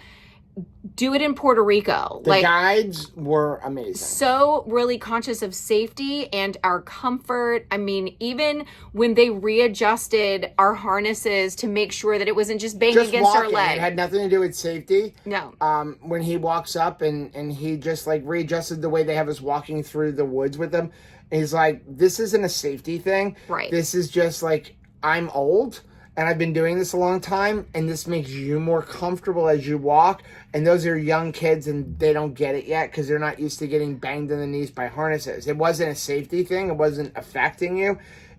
do it in Puerto Rico. The guides were amazing. So really conscious of safety and our comfort. I mean, even when they readjusted our harnesses to make sure that it wasn't just banging against our leg. It had nothing to do with safety. No. When he walks up and he just like readjusted the way they have us walking through the woods with them. He's like, this isn't a safety thing. Right. This is just like, I'm old and I've been doing this a long time, and this makes you more comfortable as you walk. And those are young kids, and they don't get it yet because they're not used to getting banged in the knees by harnesses. It wasn't a safety thing. It wasn't affecting you.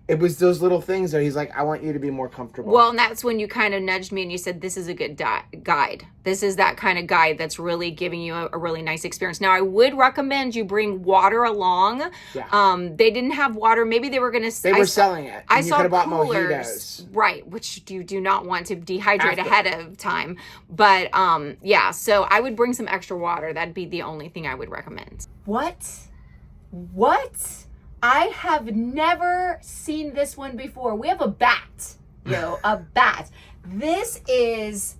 It was those little things that he's like, I want you to be more comfortable. Well, and that's when you kind of nudged me and you said, this is a good guide. This is that kind of guide that's really giving you a really nice experience. Now, I would recommend you bring water along. Yeah. They didn't have water. Maybe they were going to... They were selling it. I you saw could have bought coolers. Mojitos. Right, which you do not want to dehydrate ahead of time. But yeah, so I would bring some extra water. That'd be the only thing I would recommend. What? I have never seen this one before. We have a bat, a bat. This is,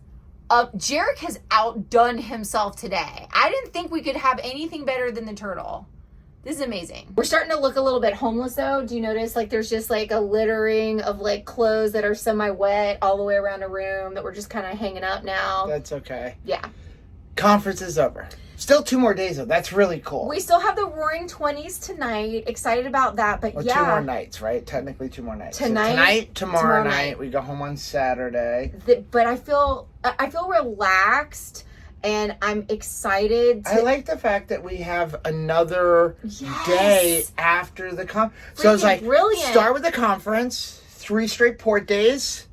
Jarek has outdone himself today. I didn't think we could have anything better than the turtle. This is amazing. We're starting to look a little bit homeless though. Do you notice like there's just like a littering of like clothes that are semi-wet all the way around a room that we're just kind of hanging up now? That's okay. Yeah. Conference is over. Still 2 more days though. That's really cool. We still have the Roaring 20s tonight. Excited about that, but well, yeah. 2 more nights, right? Technically 2 more nights. Tonight, tomorrow night. We go home on Saturday. But I feel relaxed and I'm excited. I like the fact that we have another day after the conference. So it's like, brilliant. Start with the conference, 3 straight port days,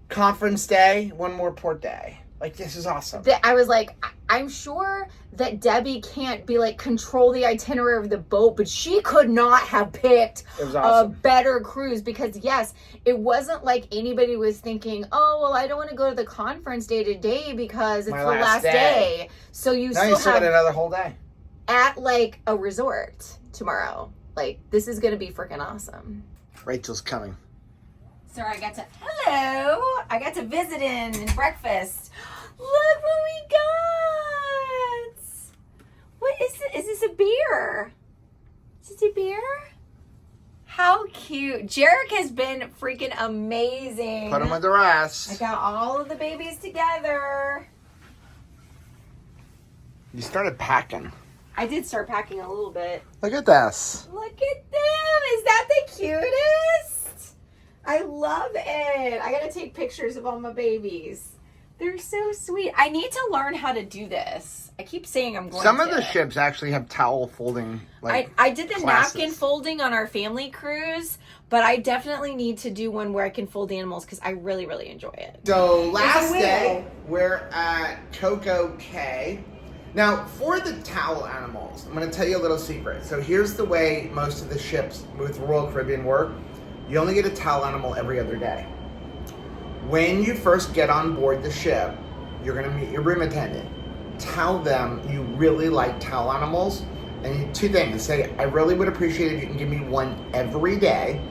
conference day, 1 more port day. Like, this is awesome. I was like, I'm sure that Debbie can't be like control the itinerary of the boat, but she could not have picked a better cruise because yes, it wasn't like anybody was thinking, oh, well, I don't want to go to the conference day to day because it's the last day. So you still got another whole day at like a resort tomorrow. Like, this is going to be freaking awesome. Rachel's coming. So I got to visit and breakfast. Look what we got. What is it? Is this a beer? Is it a beer? How cute. Jarek has been freaking amazing. Put him with the rest. I got all of the babies together. You started packing. I did start packing a little bit. Look at this. Look at them. Is that the cutest? I love it. I gotta take pictures of all my babies. They're so sweet. I need to learn how to do this. I keep saying I'm going to. Some of the ships actually have towel folding. Like, I did the classes. napkin folding on our family cruise, but I definitely need to do one where I can fold animals because I really, really enjoy it. So last day, we're at Coco Cay. Now, for the towel animals, I'm going to tell you a little secret. So here's the way most of the ships with Royal Caribbean work. You only get a towel animal every other day. When you first get on board the ship, you're going to meet your room attendant. Tell them you really like towel animals. And 2 things. Say, I really would appreciate it if you can give me one every day.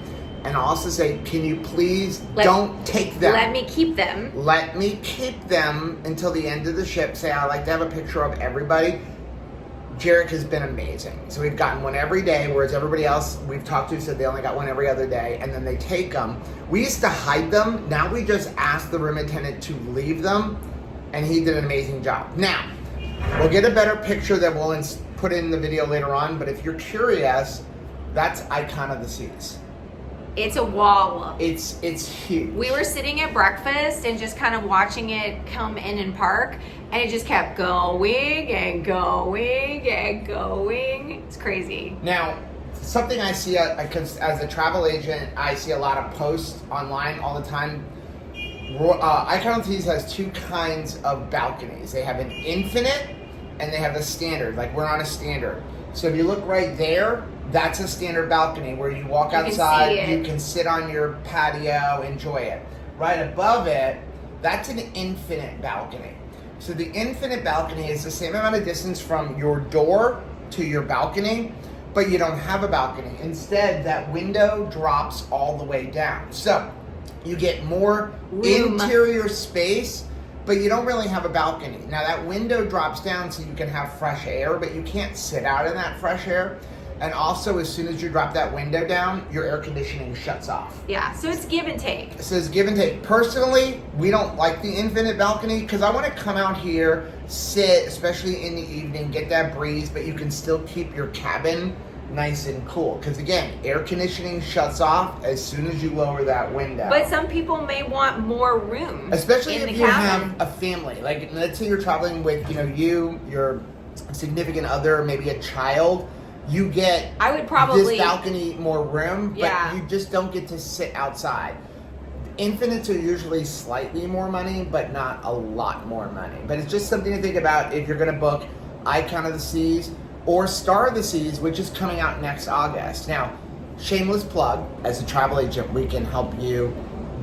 And also say, can you please don't take them. Let me keep them. Let me keep them until the end of the ship. Say, I'd like to have a picture of everybody. Jarek has been amazing. So we've gotten one every day, whereas everybody else we've talked to said they only got one every other day, and then they take them. We used to hide them. Now we just ask the room attendant to leave them, and he did an amazing job. Now, we'll get a better picture that we'll put in the video later on, but if you're curious, that's Icon of the Seas. It's a wall. It's huge. We were sitting at breakfast and just kind of watching it come in and park, and it just kept going and going and going. It's crazy. Now, something I see, because as a travel agent, I see a lot of posts online all the time. Icon of the Seas has 2 kinds of balconies. They have an infinite and they have a standard. Like, we're on a standard. So if you look right there, that's a standard balcony where you walk outside, you can sit on your patio, enjoy it. Right above it, that's an infinite balcony. So the infinite balcony is the same amount of distance from your door to your balcony, but you don't have a balcony. Instead, that window drops all the way down. So you get more interior space, but you don't really have a balcony. Now that window drops down so you can have fresh air, but you can't sit out in that fresh air. And also, as soon as you drop that window down, your air conditioning shuts off. Yeah, so it's give and take. So it's give and take. Personally, we don't like the infinite balcony because I want to come out here, sit, especially in the evening, get that breeze, but you can still keep your cabin nice and cool. Because again, air conditioning shuts off as soon as you lower that window. But some people may want more room. Especially in if the you cabin. have a family. Like, let's say you're traveling with, you, your significant other, maybe a child. You get I would probably this balcony more room, but Yeah. you just don't get to sit outside. Infinites are usually slightly more money, but not a lot more money. But it's just something to think about if you're going to book Icon of the Seas or Star of the Seas, which is coming out next August. Now, shameless plug, as a travel agent, we can help you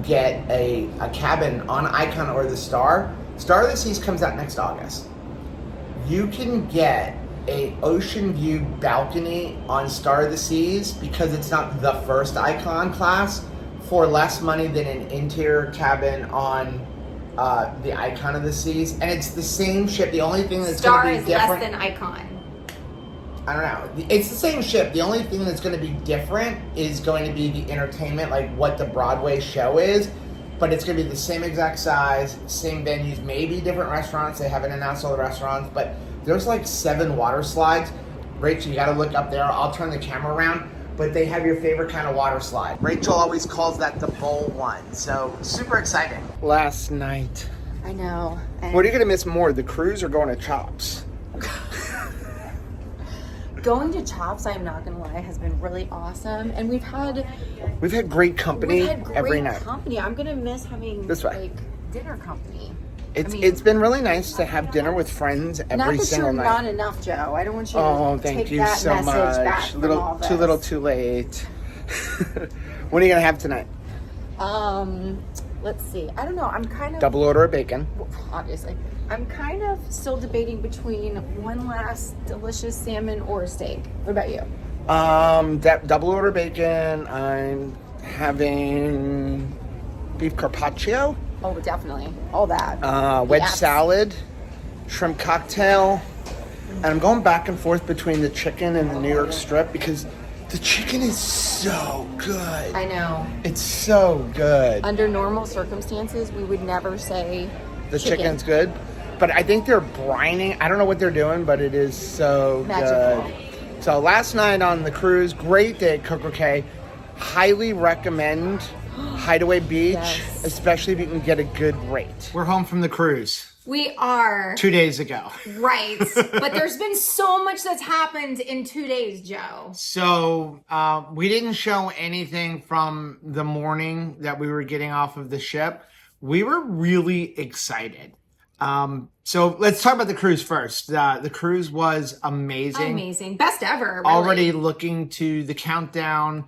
get a cabin on Icon or the Star. Star of the Seas comes out next August. You can get a ocean view balcony on Star of the Seas because it's not the first Icon class for less money than an interior cabin on the Icon of the Seas, and it's the same ship. The only thing that's Star going to is be different, less than Icon. I don't know. It's the same ship. The only thing that's going to be different is going to be the entertainment, like what the Broadway show is. But it's going to be the same exact size, same venues, maybe different restaurants. They haven't announced all the restaurants, but there's like 7 water slides. Rachel, you got to look up there. I'll turn the camera around. But they have your favorite kind of water slide. Rachel always calls that the bowl one. So super exciting. Last night. I know. What are you going to miss more, the cruise or going to Chops? Going to Chops, I'm not gonna lie, has been really awesome, and we've had great company great every night. company. I'm gonna miss having This way. like dinner company. It's been really nice to have dinner with friends Not every that single you're night. not enough, Joe. I don't want you Oh, to thank take you that so message back much. from all this. Too little, too late. What are you gonna have tonight? Let's see. I don't know. I'm kind of Double order of bacon. obviously. I'm kind of still debating between one last delicious salmon or a steak. What about you? That double order bacon. I'm having beef carpaccio. Oh, definitely. All that. Wedge Yes. salad, shrimp cocktail, and I'm going back and forth between the chicken and the New York strip because the chicken is so good. I know. It's so good. Under normal circumstances, we would never say The chicken's good, but I think they're brining. I don't know what they're doing, but it is so Magical. good. So last night on the cruise, great day at Coco Cay. Highly recommend Hideaway Beach, Yes. especially if you can get a good rate. We're home from the cruise We are 2 days ago. right, but there's been so much that's happened in 2 days, Joe. So we didn't show anything from the morning that we were getting off of the ship. We were really excited. So let's talk about the cruise first. The cruise was amazing. Amazing, best ever. Really. Already looking to the countdown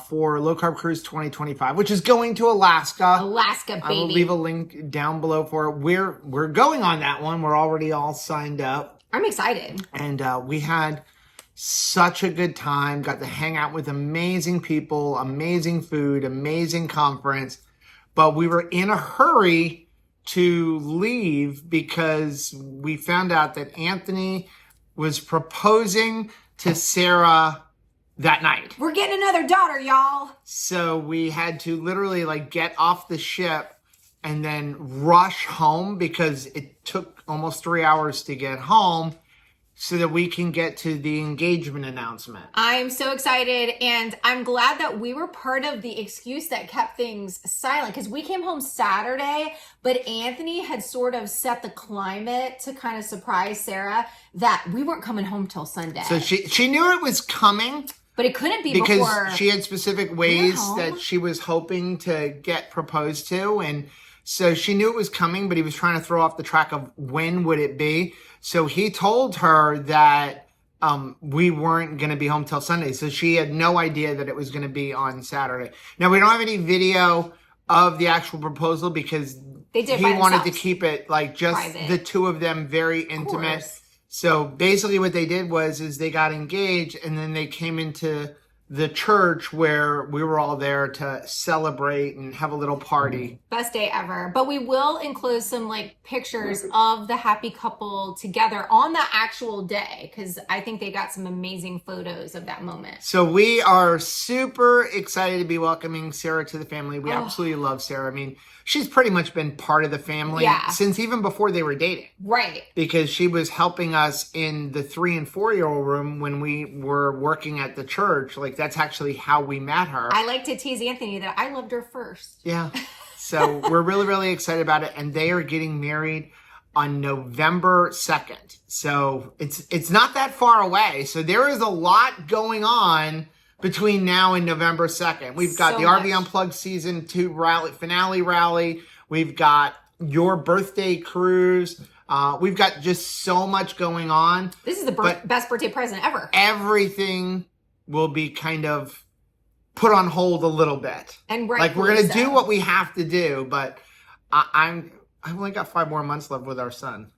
for Low Carb Cruise 2025, which is going to Alaska. Alaska, baby. I will leave a link down below for it. We're going on that one. We're already all signed up. I'm excited. And we had such a good time. Got to hang out with amazing people, amazing food, amazing conference. But we were in a hurry to leave because we found out that Anthony was proposing to Sarah that night. We're getting another daughter, y'all. So we had to literally get off the ship and then rush home because it took almost 3 hours to get home so that we can get to the engagement announcement. I'm so excited, and I'm glad that we were part of the excuse that kept things silent, because we came home Saturday, but Anthony had sort of set the climate to kind of surprise Sarah that we weren't coming home till Sunday. So she knew it was coming. But it couldn't be because before she had specific ways home. that she was hoping to get proposed to, and so she knew it was coming, but he was trying to throw off the track of when would it be. So he told her that we weren't going to be home till Sunday, so she had no idea that it was going to be on Saturday. Now, we don't have any video of the actual proposal because They did he by wanted to themselves. keep it just Private. the two of them, very intimate. course. So basically what they did is they got engaged, and then they came into the church where we were all there to celebrate and have a little party. Best day ever. But we will include some like pictures of the happy couple together on the actual day, because I think they got some amazing photos of that moment. So we are super excited to be welcoming Sarah to the family. We absolutely love Sarah. I mean, she's pretty much been part of the family since even before they were dating. Right. Because she was helping us in the 3 and 4-year-old room when we were working at the church. Like, that's actually how we met her. I like to tease Anthony that I loved her first. Yeah. So we're really, really excited about it. And they are getting married on November 2nd. So it's not that far away. So there is a lot going on between now and November 2nd. We've got the RV Unplugged Season 2 finale rally. We've got your birthday cruise. We've got just so much going on. This is the best birthday present ever. Everything will be kind of put on hold a little bit. And like, we're going to do what we have to do, but I've only got 5 more months left with our son.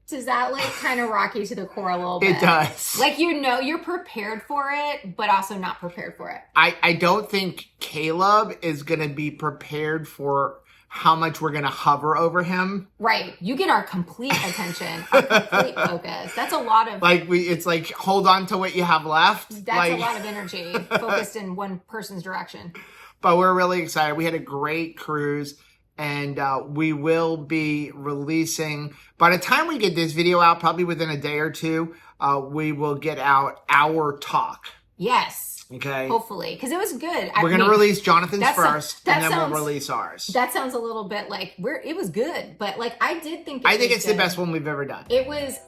Does that like kind of rock you to the core a little bit? It does. Like, you know, you're prepared for it, but also not prepared for it. I don't think Caleb is going to be prepared for how much we're going to hover over him. Right. You get our complete attention, our complete focus. That's a lot of... Like, it's like, hold on to what you have left. That's like, a lot of energy focused in one person's direction. But we're really excited. We had a great cruise. And we will be releasing, by the time we get this video out, probably within a day or two, we will get out our talk. Yes. Okay. Hopefully. Because it was good. We're going to release Jonathan's first, and then we'll release ours. That sounds a little bit like, it was good. But like, I did think I think it's the best one we've ever done. It was,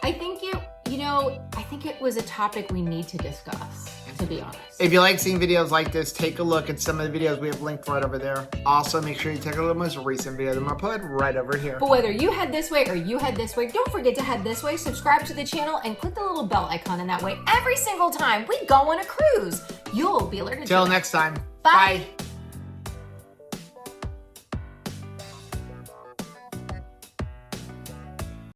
I think it, you know, I think it was a topic we need to discuss, to be honest. If you like seeing videos like this, take a look at some of the videos we have linked right over there. Also, make sure you take a look at the most recent video that I'm going to put right over here. But whether you head this way or you head this way, don't forget to head this way, subscribe to the channel, and click the little bell icon in that way. Every single time we go on a cruise, you'll be alerted. Till next time. Bye.